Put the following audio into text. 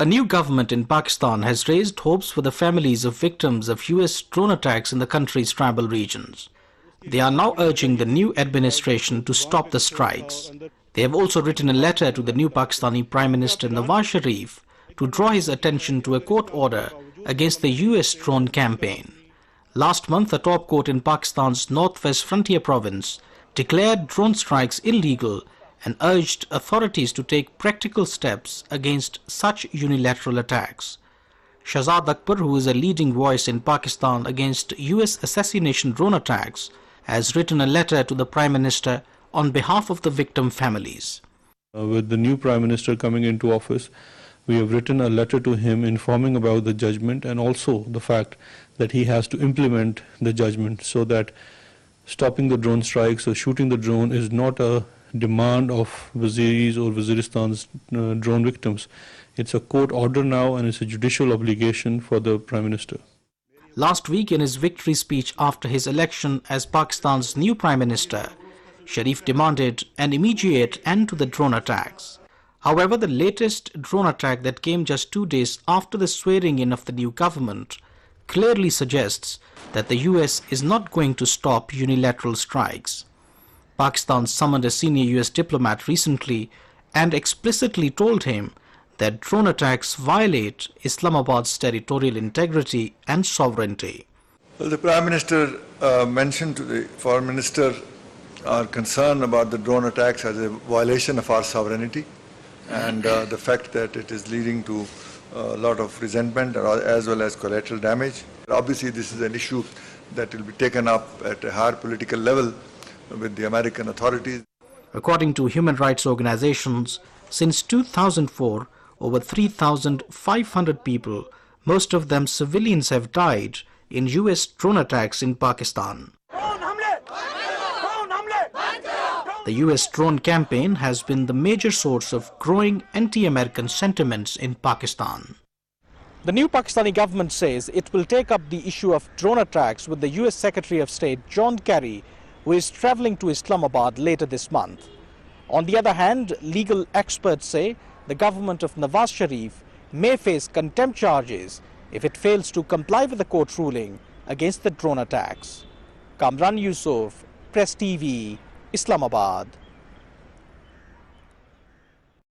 A new government in Pakistan has raised hopes for the families of victims of US drone attacks in the country's tribal regions. They are now urging the new administration to stop the strikes. They have also written a letter to the new Pakistani Prime Minister Nawaz Sharif to draw his attention to a court order against the US drone campaign. Last month, a top court in Pakistan's northwest frontier province declared drone strikes illegal and urged authorities to take practical steps against such unilateral attacks. Shahzad Akbar, who is a leading voice in Pakistan against US assassination drone attacks, has written a letter to the Prime Minister on behalf of the victim families. With the new Prime Minister coming into office, we have written a letter to him informing about the judgment and also the fact that he has to implement the judgment so that stopping the drone strikes or shooting the drone is not a demand of Waziris or Waziristan's drone victims. It's a court order now and it's a judicial obligation for the Prime Minister. Last week, in his victory speech after his election as Pakistan's new Prime Minister, Sharif demanded an immediate end to the drone attacks. However, the latest drone attack that came just 2 days after the swearing in of the new government clearly suggests that the US is not going to stop unilateral strikes. Pakistan summoned a senior US diplomat recently and explicitly told him that drone attacks violate Islamabad's territorial integrity and sovereignty. Well, the Prime Minister mentioned to the Foreign Minister our concern about the drone attacks as a violation of our sovereignty and the fact that it is leading to a lot of resentment as well as collateral damage. Obviously, this is an issue that will be taken up at a higher political level with the American authorities. According to human rights organizations, since 2004, over 3,500 people, most of them civilians, have died in US drone attacks in Pakistan. The US drone campaign has been the major source of growing anti-American sentiments in Pakistan. The new Pakistani government says it will take up the issue of drone attacks with the US Secretary of State John Kerry, who is traveling to Islamabad later this month. On the other hand, legal experts say the government of Nawaz Sharif may face contempt charges if it fails to comply with the court ruling against the drone attacks. Kamran Yusuf, Press TV, Islamabad.